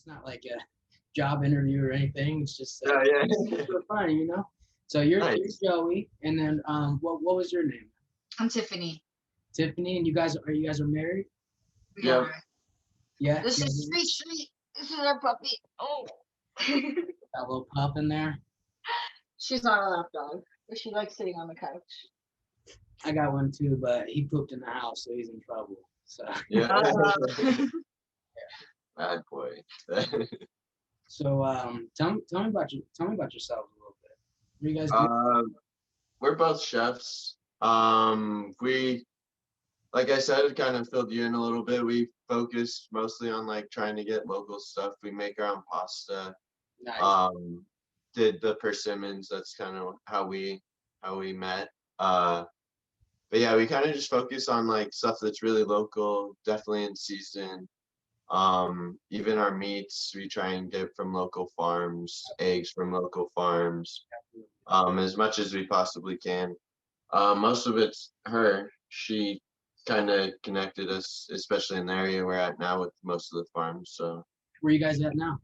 not like a job interview or anything. It's just Yeah, yeah. for fun, you know. So you're Nice. Joey, and then what was your name? I'm Tiffany. Tiffany, and you guys are married? We Yep. are. Yeah. This You is guys Street Street. This is our puppy. Oh. got a little pup in there. She's not a lap dog, but she likes sitting on the couch. I got one too, but he pooped in the house, so he's in trouble. So Yeah. Uh, Bad boy. so tell me about yourselves a little bit. What do you guys do? We're both chefs. We, like I said, kind of filled you in a little bit. We focus mostly on like trying to get local stuff. We make our own pasta. Nice. Did the persimmons. That's kind of how we met. But yeah, we kind of just focus on like stuff that's really local, definitely in season. Even our meats, we try and get from local farms, eggs from local farms, as much as we possibly can. Most of it's her. She kind of connected us, especially in the area we're at now with most of the farms. So Where you guys at now?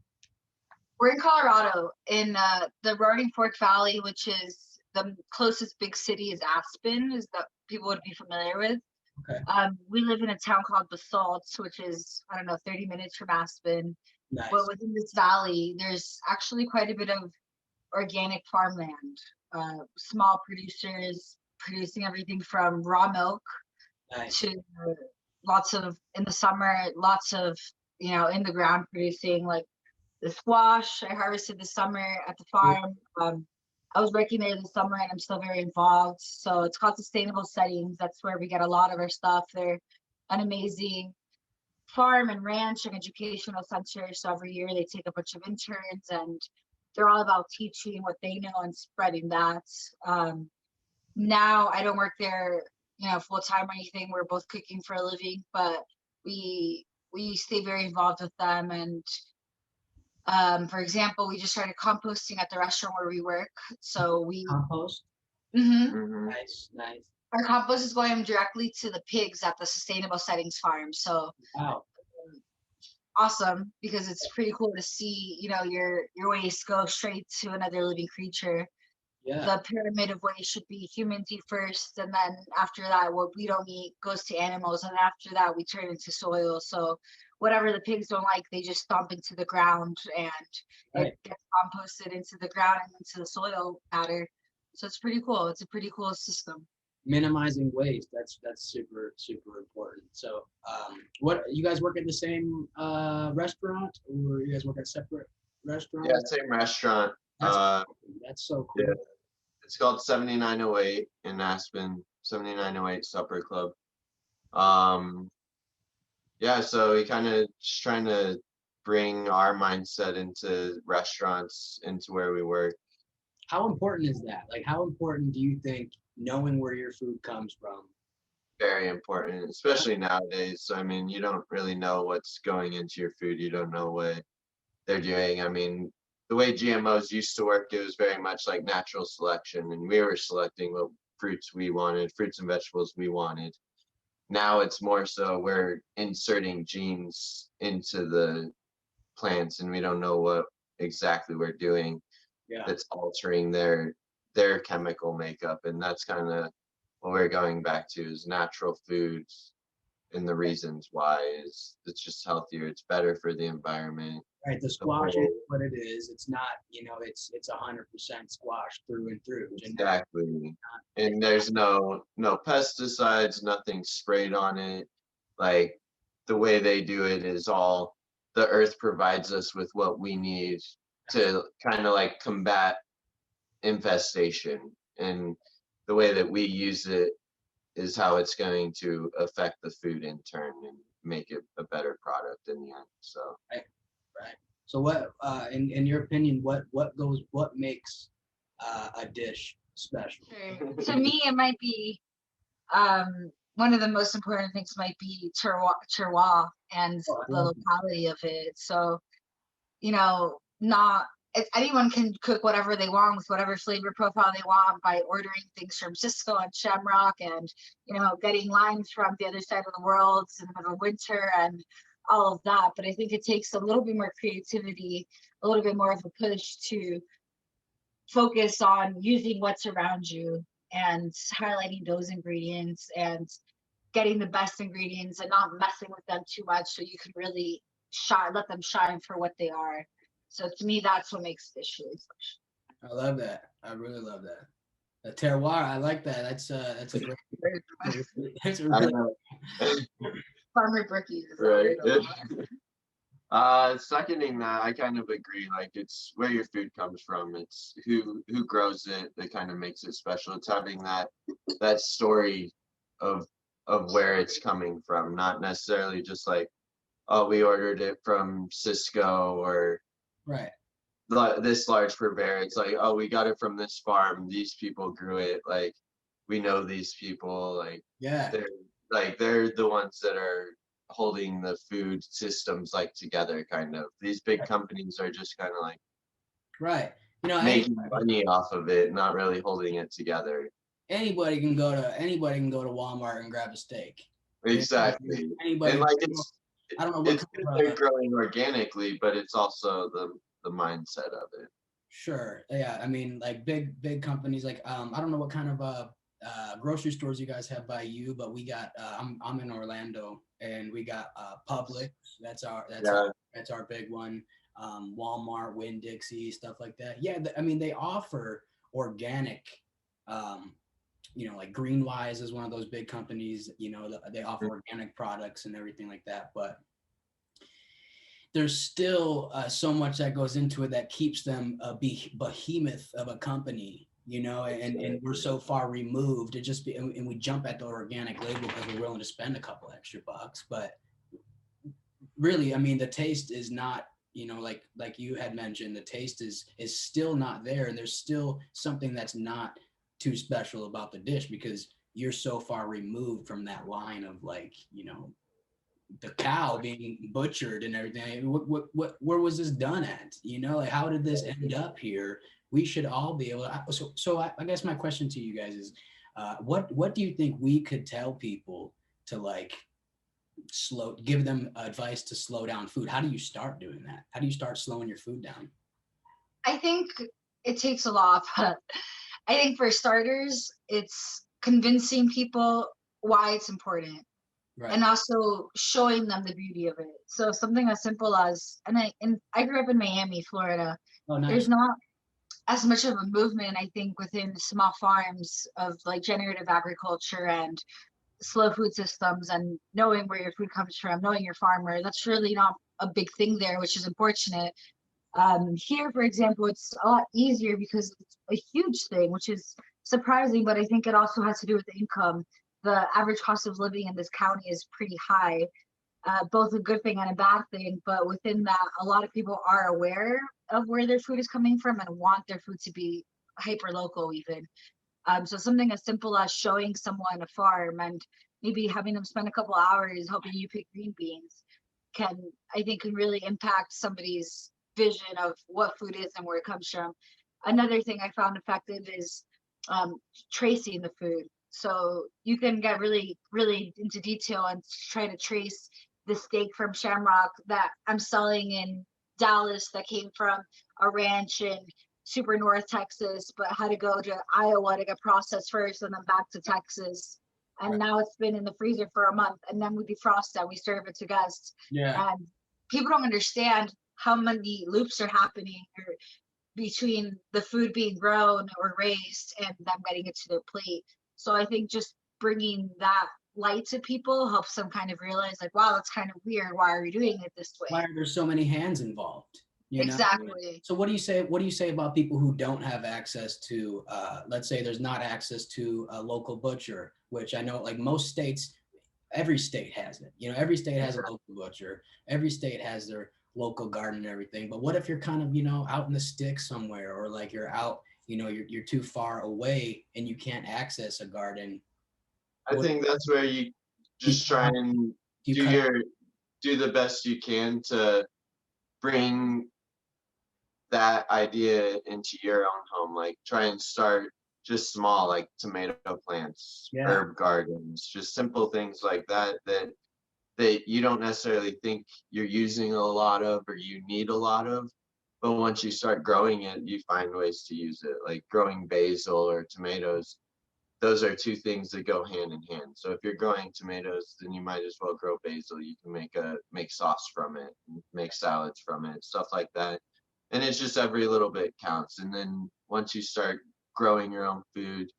We're in Colorado, in the Roaring Fork Valley, which is the closest big city is Aspen, is that people would be familiar with. Okay. We live in a town called Basalt, which is, I don't know, 30 minutes from Aspen. Nice. But within this valley, there's actually quite a bit of organic farmland. Small producers producing everything from raw milk Nice. to lots of, in the summer, lots of, in the ground producing like the squash I harvested this summer at the farm. I was working there this summer and I'm still very involved. So it's called Sustainable Settings. That's where we get a lot of our stuff. They're an amazing farm and ranch and educational center. So every year they take a bunch of interns and they're all about teaching what they know and spreading that. Now I don't work there, full time or anything. We're both cooking for a living, but we stay very involved with them. And for example, we just started composting at the restaurant where we work. So we Compost. Nice. Our compost is going directly to the pigs at the Sustainable Settings farm. So wow, awesome, because it's pretty cool to see, your waste go straight to another living creature. Yeah. The pyramid of waste should be humans eat first, and then after that, what we don't eat goes to animals, and after that, we turn into soil. So whatever the pigs don't like, they just dump into the ground, and it gets composted into the ground and into the soil matter. So it's pretty cool. It's a pretty cool system. Minimizing waste, that's super important. So what, you guys work at the same restaurant, or you guys work at separate restaurants? Yeah, same restaurant. That's so cool. Yeah. It's called 7908 in Aspen, 7908 Supper Club. Yeah, so we kind of just trying to bring our mindset into restaurants, into where we work. How important is that? Like, how important do you think knowing where your food comes from? Very important, especially nowadays. I mean, you don't really know what's going into your food. You don't know what they're doing. I mean, the way GMOs used to work, it was very much like natural selection, and we were selecting what fruits we wanted, fruits and vegetables we wanted. Now it's more so we're inserting genes into the plants, and we don't know what exactly we're doing. That's altering their chemical makeup, and that's kind of what we're going back to, is natural foods, and the reasons why is it's just healthier, it's better for the environment. Right, the squash is what it is. It's not, it's 100% squash through and through. Exactly. And there's no pesticides, nothing sprayed on it. Like, the way they do it is all the earth provides us with what we need to kind of like combat infestation, and the way that we use it is how it's going to affect the food in turn and make it a better product in the end. So right. So what, in your opinion, what makes a dish special? To me, it might be one of the most important things might be terroir and the locality of it. So, anyone can cook whatever they want with whatever flavor profile they want by ordering things from Cisco and Shamrock, and getting limes from the other side of the world in the middle of winter, and all of that. But I think it takes a little bit more creativity, a little bit more of a push to focus on using what's around you and highlighting those ingredients and getting the best ingredients and not messing with them too much, so you can really shine, let them shine for what they are. So to me, that's what makes fish really special. I love that. I really love that. The terroir, I like that. That's a great. That's a I really, know. Farmer Brookies. Right. Seconding that, I kind of agree. Like, it's where your food comes from. It's who grows it that kind of makes it special. It's having that story of where it's coming from, not necessarily just like, oh, we ordered it from Cisco or right. this large purveyor. It's like, oh, we got it from this farm. These people grew it. Like, we know these people. Like, Yeah. they're the ones that are holding the food systems like together, kind of. These big companies are just kind of like Right. You know, making money off of it, not really holding it together. anybody can go to Walmart and grab a steak. Exactly. Anybody. And like I don't know what it's good they're growing organically, but it's also the mindset of it. Sure. Yeah. I mean, like big companies. Like I don't know what kind of grocery stores you guys have by you, but we got. I'm in Orlando, and we got Publix. That's our big one. Walmart, Winn-Dixie, stuff like that. Yeah. I mean, they offer organic. Like Greenwise is one of those big companies. They offer organic products and everything like that, but there's still so much that goes into it that keeps them a behemoth of a company, and we're so far removed. And we jump at the organic label because we're willing to spend a couple extra bucks. But really, I mean, the taste is not, like you had mentioned, the taste is still not there, and there's still something that's not too special about the dish because you're so far removed from that line of the cow being butchered and everything. Where was this done at? Like, how did this end up here? We should all be able to. So I guess my question to you guys is, what do you think we could tell people to give them advice to slow down food? How do you start doing that? How do you start slowing your food down? I think it takes a lot, but I think for starters, it's convincing people why it's important. Right. And also showing them the beauty of it. So something as simple as, and I grew up in Miami, Florida. Oh, nice. There's not as much of a movement, I think, within small farms of like generative agriculture and slow food systems and knowing where your food comes from, knowing your farmer. That's really not a big thing there, which is unfortunate. Here, for example, it's a lot easier because it's a huge thing, which is surprising, but I think it also has to do with the income. The average cost of living in this county is pretty high, both a good thing and a bad thing. But within that, a lot of people are aware of where their food is coming from and want their food to be hyper local even. So something as simple as showing someone a farm and maybe having them spend a couple hours helping you pick green beans can really impact somebody's vision of what food is and where it comes from. Another thing I found effective is tracing the food. So you can get really, really into detail and try to trace the steak from Shamrock that I'm selling in Dallas that came from a ranch in super North Texas, but had to go to Iowa to get processed first and then back to Texas. And right. Now it's been in the freezer for a month, and then we defrost it, we serve it to guests. Yeah. And people don't understand how many loops are happening between the food being grown or raised and them getting it to their plate. So I think just bringing that light to people helps them kind of realize, like, wow, that's kind of weird. Why are we doing it this way? Why are there so many hands involved? Exactly. So what do you say about people who don't have access to, let's say there's not access to a local butcher, which I know like most states, every state has it. Every state has a local butcher. Every state has their local garden and everything. But what if you're kind of, out in the sticks somewhere, or like you're out, you're too far away and you can't access a garden? I think that's where you just try and do the best you can to bring that idea into your own home. Like, try and start just small, like tomato plants, herb gardens, just simple things like that that you don't necessarily think you're using a lot of or you need a lot of. But once you start growing it, you find ways to use it, like growing basil or tomatoes. Those are two things that go hand in hand. So if you're growing tomatoes, then you might as well grow basil. You can make sauce from it, make salads from it, stuff like that. And it's just every little bit counts. And then once you start growing your own food,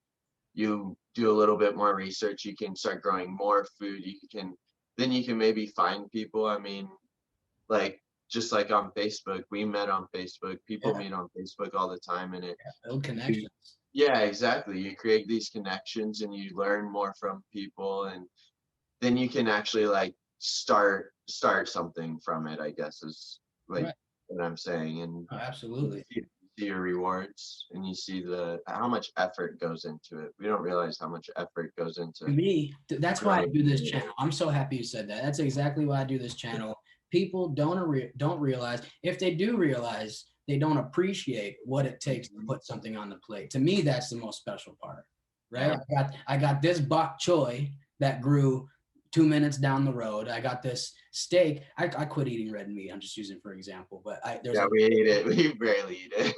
you do a little bit more research, you can start growing more food. You can maybe find people. I mean, like just like on Facebook, we met on Facebook. People Yeah, meet on Facebook all the time, and build you, connections. yeah, exactly. You create these connections and you learn more from people, and then you can actually like start something from it, I guess is like Right. what I'm saying. And Oh, you absolutely. see your rewards and you see the how much effort goes into it. We don't realize how much effort goes To into me, that's why I growing do this food. channel. I'm so happy you said that. That's exactly why I do this channel. People don't realize. If they do realize, they don't appreciate what it takes to put something on the plate. To me, that's the most special part, right? Yeah. I got this bok choy that grew 2 minutes down the road. I got this steak. I quit eating red meat. I'm just using for example, but there's Yeah, a we eat it. We barely eat it.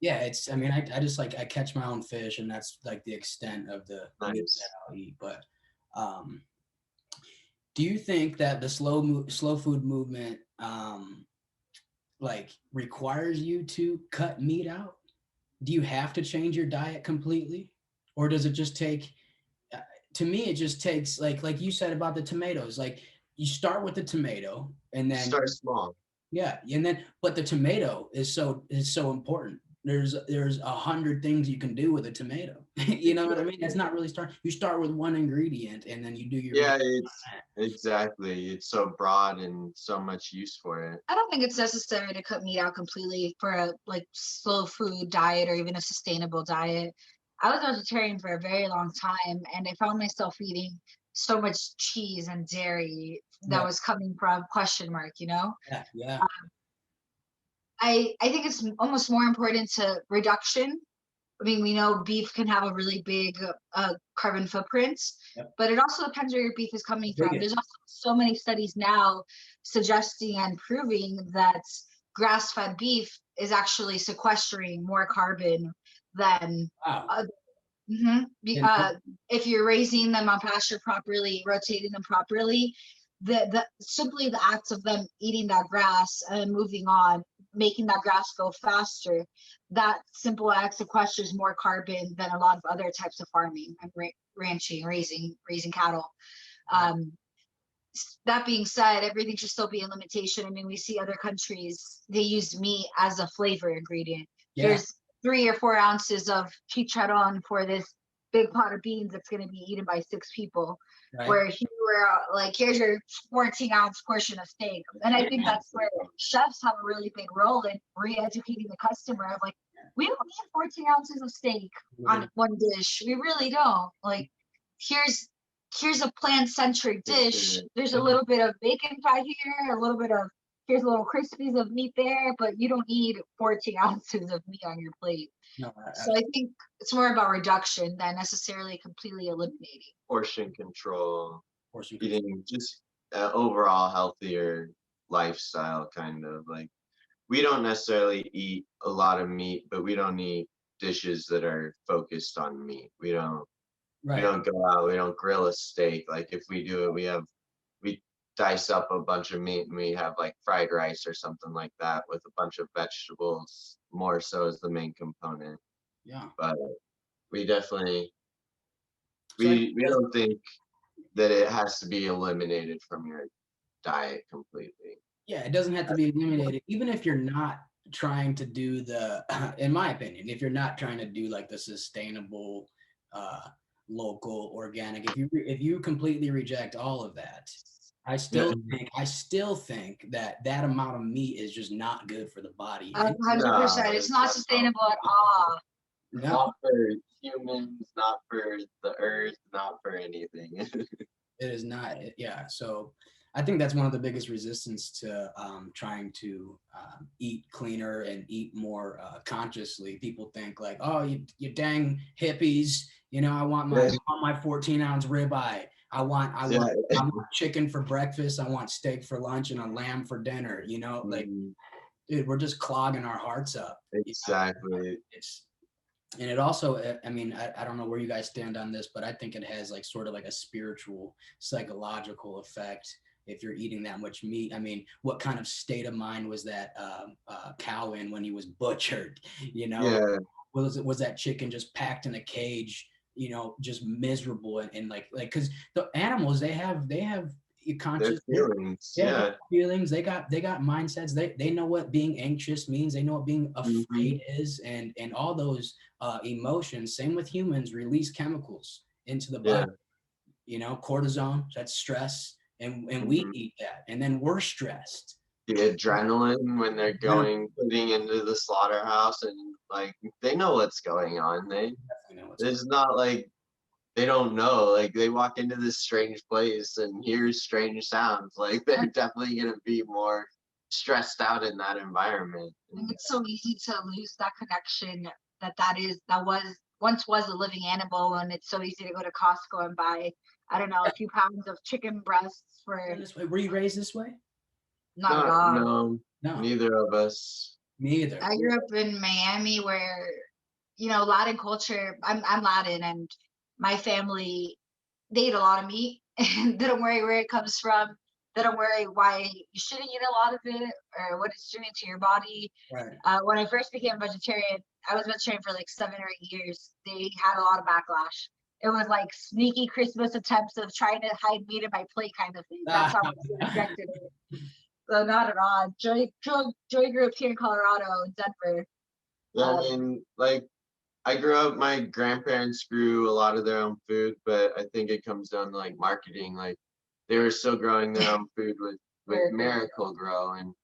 yeah. It's I mean I just like I catch my own fish, and that's like the extent of the meat that Nice. I'll eat. But um, do you think that the slow food movement like requires you to cut meat out? Do you have to change your diet completely, or does it just take? uh, To me, it just takes like you said about the tomatoes. Like you start with the tomato, and then Start small. yeah, and then but the tomato is so important. There's 100 things you can do with a tomato. You know what I mean? That's Exactly. not really start. You start with one ingredient, and then you do your Yeah, research it's on that. exactly. It's so broad and so much use for it. I don't think it's necessary to cut meat out completely for a like slow food diet or even a sustainable diet. I was vegetarian for a very long time and I found myself eating so much cheese and dairy that Right. was coming from question mark, you know? Yeah. Yeah. I think it's almost more important to reduction. I mean, we know beef can have a really big carbon footprint, Yep. but it also depends where your beef is coming from. Biggest. There's also so many studies now suggesting and proving that grass-fed beef is actually sequestering more carbon than Wow. uh, Didn't know. if you're raising them on pasture properly, rotating them properly. The simply the act of them eating that grass and moving on, making that grass go faster, that simple act sequesters more carbon than a lot of other types of farming and ranching, raising cattle. Right. Um, that being said, everything should still be a limitation. I mean, we see other countries, they use meat as a flavor ingredient. Yeah. Here's 3 or 4 ounces of chicharron for this big pot of beans that's going to be eaten by 6 people. Right. Where here we're like, here's your 14-ounce portion of steak. And I think that's where chefs have a really big role in re-educating the customer of like, we don't need 14 ounces of steak on one dish. We really don't. Like, here's here's a plant-centric dish. There's a little bit of bacon fat here, a little bit of here's a little crispies of meat there, but you don't need 14 ounces of meat on your plate. No. So I think it's more about reduction than necessarily completely eliminating. Portion control, Portion control. eating just overall healthier lifestyle kind of like we don't necessarily eat a lot of meat, but we don't eat dishes that are focused on meat. We Right. don't go out, we don't grill a steak. Like if we do it, we dice up a bunch of meat and we have like fried rice or something like that with a bunch of vegetables more so as the main component. Yeah. But we definitely So I think we don't think that it has to be eliminated from your diet completely. yeah, it doesn't have to be eliminated, even if you're not trying to do the, in my opinion, if you're not trying to do like the sustainable, uh, local, organic, if you completely reject all of that, Yeah. I still think that that amount of meat is just not good for the body. And 100%. It's not sustainable at all. no, Not for humans, not for the earth, not for anything. it is not. Yeah, so I think that's one of the biggest resistance to trying to eat cleaner and eat more consciously. People think like, oh, you dang hippies, you know, I want my 14-ounce ribeye. I want Yeah. I want chicken for breakfast. I want steak for lunch and a lamb for dinner. You know, like, dude, we're just clogging our hearts up. You know? Exactly. And it also, I mean, I don't know where you guys stand on this, but I think it has like sort of like a spiritual, psychological effect if you're eating that much meat. I mean, what kind of state of mind was that cow in when he was butchered? You know, Yeah. was that chicken just packed in a cage? You know, just miserable and like because the animals they have conscious feelings. yeah, Yeah. feelings. They got mindsets. They know what being anxious means. They know what being afraid is, and all those emotions. Same with humans, release chemicals into the body. You know, cortisone. That's stress, and we eat that, and then we're stressed. The adrenaline when they're putting into the slaughterhouse, and like they know what's going on. It's not like they don't know. Like they walk into this strange place and hear strange sounds. Like they're definitely gonna be more stressed out in that environment. And it's so easy to lose that connection that once was a living animal, and it's so easy to go to Costco and buy, I don't know, a few pounds of chicken breasts for. Were you raised this way? Not at all. No, neither of us. Me either. I grew up in Miami where, Latin culture, I'm Latin, and my family, they eat a lot of meat and they don't worry where it comes from. They don't worry why you shouldn't eat a lot of it or what it's doing to your body. Right. When I first became vegetarian, I was vegetarian for like 7 or 8 years. They had a lot of backlash. It was like sneaky Christmas attempts of trying to hide meat in my plate kind of thing. That's how I rejected it. So not at all. Joy grew up here in Colorado, in Denver. Yeah, I mean, like I grew up, my grandparents grew a lot of their own food, but I think it comes down to like marketing. Like they were still growing their own food with Miracle-Gro, and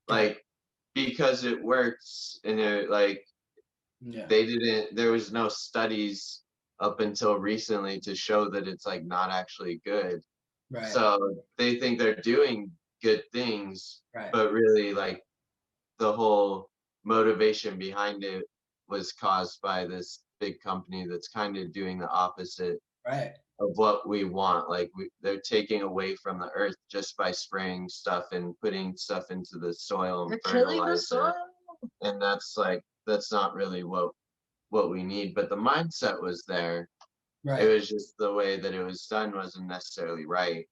like because it works, and it like there was no studies up until recently to show that it's like not actually good. Right. So they think they're doing good things, but really like the whole motivation behind it was caused by this big company that's kind of doing the opposite of what we want. Like they're taking away from the earth just by spraying stuff and putting stuff into the soil and fertilizer. And that's not really what we need. But the mindset was there. It was just the way that it was done wasn't necessarily right.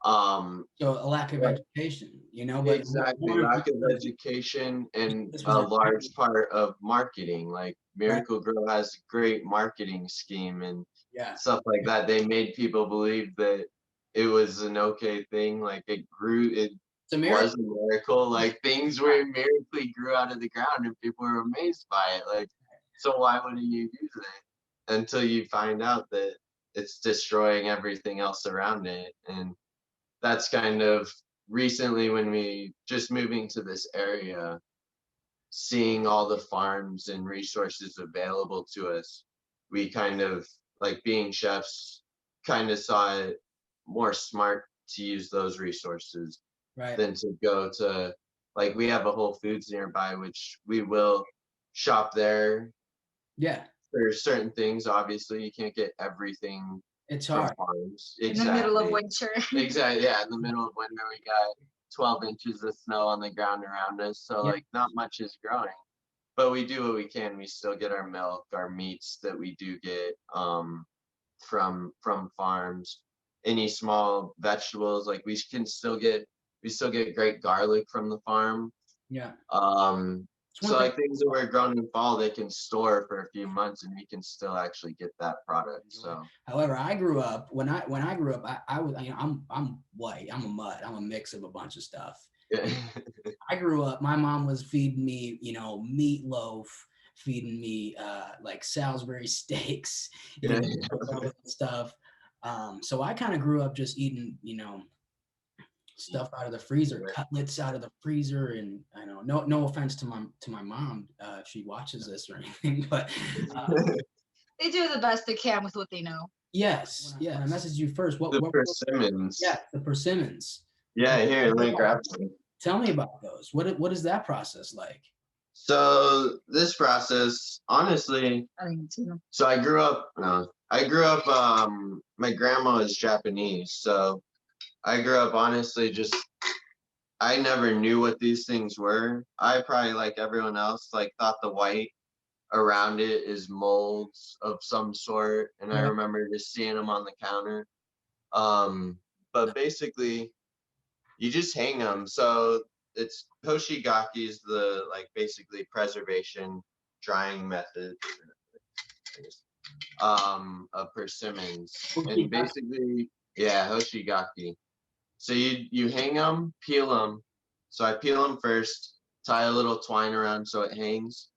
So a lack of education, but exactly, lack of education and a large part of marketing. Like Miracle-Gro has a great marketing scheme and stuff like that. They made people believe that it was an okay thing. Like it was a miracle. Like things miraculously grew out of the ground and people were amazed by it. Like, so why wouldn't you use it until you find out that it's destroying everything else around it? And that's kind of recently when we just moving to this area, seeing all the farms and resources available to us, we kind of like being chefs kind of saw it more smart to use those resources than to go to like we have a Whole Foods nearby, which we will shop there. Yeah. For certain things, obviously you can't get everything. It's hard. Exactly. In the middle of winter. Exactly. Yeah. In the middle of winter, we got 12 inches of snow on the ground around us. So like not much is growing, but we do what we can. We still get our milk, our meats that we do get from farms. Any small vegetables, like we still get great garlic from the farm. Yeah. So like things that were grown in fall, they can store for a few months, and we can still actually get that product. So, however, I grew up when I grew up, I was I'm white, I'm a mutt, I'm a mix of a bunch of stuff. Yeah. I grew up, my mom was feeding me, meatloaf, feeding me like Salisbury steaks, stuff. So I kind of grew up just eating, stuff out of the freezer, cutlets out of the freezer, and I know no offense to my mom if she watches this or anything, but they do the best they can with what they know. Yes, yeah. I messaged you first. What persimmons? Yeah, the persimmons. Yeah, here, let me grab some. Tell me about those. What is that process like? So this process, honestly, I don't even see them. so my grandma is Japanese, so I grew up honestly just I never knew what these things were. I probably like everyone else, like thought the white around it is molds of some sort, and I Yeah. remember just seeing them on the counter. But basically, you just hang them. So it's Hoshigaki is the like basically preservation drying method of persimmons, and Hoshigaki. basically, yeah, Hoshigaki. So you hang them, peel them. So I peel them first, tie a little twine around so it hangs,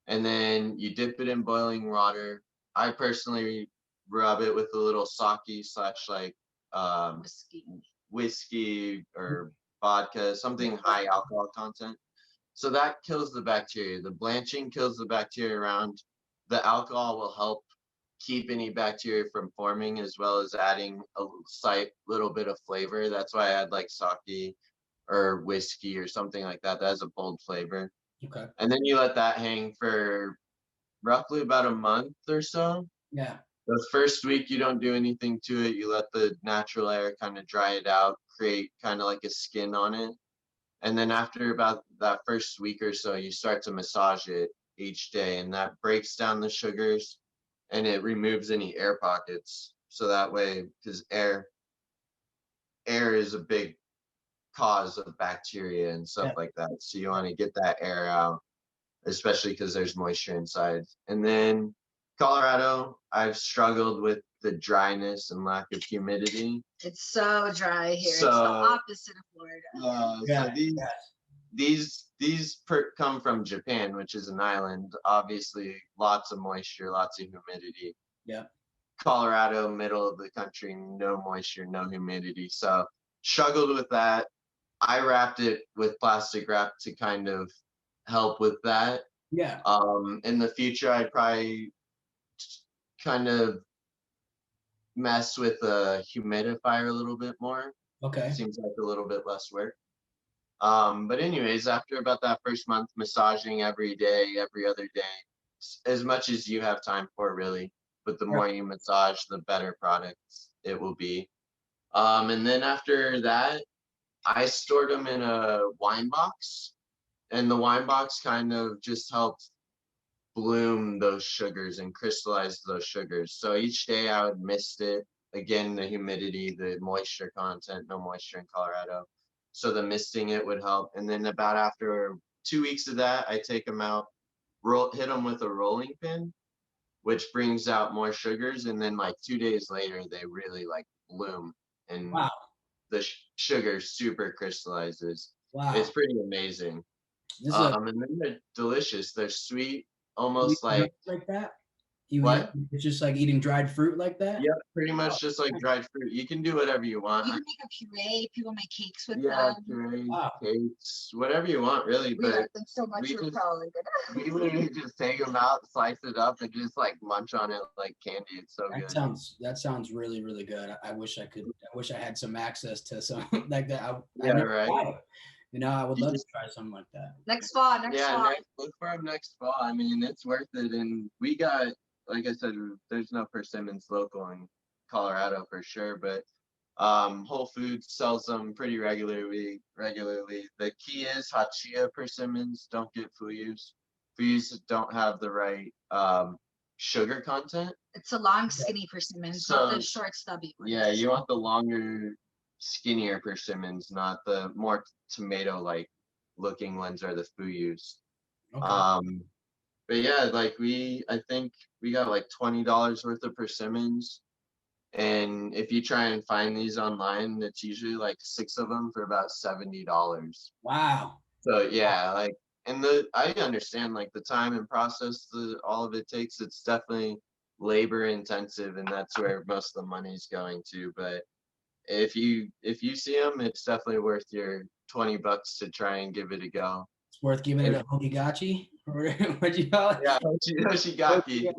and then you dip it in boiling water. I personally rub it with a little sake slash like um, Whiskey. whiskey or vodka, something high alcohol content. So that kills the bacteria. The blanching kills the bacteria around. The alcohol will help keep any bacteria from forming, as well as adding a slight little bit of flavor. That's why I add like sake or whiskey or something like that. That has a bold flavor. Okay. And then you let that hang for roughly about a month or so. Yeah. The first week you don't do anything to it. You let the natural air kind of dry it out, create kind of like a skin on it. And then after about that first week or so, you start to massage it each day, and that breaks down the sugars and it removes any air pockets. So that way, because air is a big cause of bacteria and stuff Yeah. like that. So you want to get that air out, especially because there's moisture inside. And then Colorado, I've struggled with the dryness and lack of humidity. It's so dry here. It's the So opposite of Florida. so Yeah. these come from Japan, which is an island. Obviously, lots of moisture, lots of humidity. Yeah. Colorado, middle of the country, no moisture, no humidity. So struggled with that. I wrapped it with plastic wrap to kind of help with that. Yeah. In the future, I'd probably kind of mess with a humidifier a little bit more. Okay. Seems like a little bit less work. But anyways, after about that first month, massaging every day, every other day, as much as you have time for, really. But the more you massage, the better products it will be. And then after that, I stored them in a wine box, and the wine box kind of just helped bloom those sugars and crystallize those sugars. So each day I would mist it. Again, the humidity, the moisture content, no moisture in Colorado. So the misting it would help. And then about after 2 weeks of that, I take them out, hit them with a rolling pin, which brings out more sugars. And then like 2 days later, they really like bloom and Wow. the sugar super crystallizes. Wow. It's pretty amazing. And then they're delicious. They're sweet, almost like that. what? It's just like eating dried fruit like that. Yep, pretty much just like dried fruit. You can do whatever you want. You can make a puree. People make cakes with Yeah, them. purees, Wow. cakes, whatever you want, really. We But like them so much. we We're just- probably gonna. we literally just take them out, slice it up, and just like munch on it like candy. It's so good. That sounds really, really good. I wish I could. I wish I had some access to some like that. I Yeah, never right. tried it. You know, I would You love just- to try something like that. Next fall. Next fall. Look for them next fall. I mean, it's worth it. And we got, like I said, there's no persimmons local in Colorado for sure, but Whole Foods sells them pretty regularly. The key is Hachia persimmons. Don't get Fuyus. Fuyus don't have the right sugar content. It's a long, skinny persimmon, So- not the short, stubby ones. Yeah, you want the longer, skinnier persimmons, not the more tomato-like looking ones are the Fuyus. Okay. But yeah, like I think we got like $20 worth of persimmons. And if you try and find these online, it's usually like 6 of them for about $70. Wow. So yeah, like, and I understand like the time and process, all of it takes. It's definitely labor intensive, and that's where most of the money's going to. But if you see them, it's definitely worth your $20 to try and give it a go. It's worth giving it a Hoshigaki. What'd you call it? Yeah, Hoshigaki.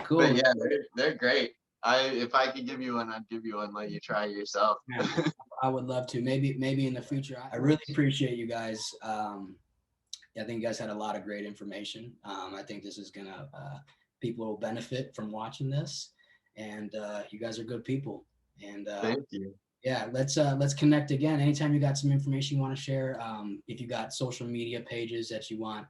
Cool. But yeah, they're great. If I could give you one, I'd give you one. Let you try it yourself. I would love to. Maybe in the future. I really appreciate you guys I think you guys had a lot of great information. I think this is gonna people will benefit from watching this, and you guys are good people. And Thank you. yeah, let's connect again. Anytime you got some information you want to share, if you got social media pages that you want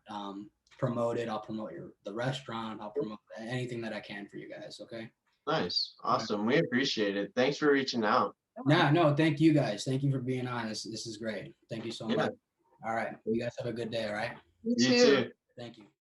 promoted, I'll promote the restaurant. I'll promote anything that I can for you guys. Okay. Nice. Awesome. We appreciate it. Thanks for reaching out. No, thank you guys. Thank you for being on. This is great. Thank you so Yeah. much. All right. You guys have a good day. All right. You You too. too. Thank you.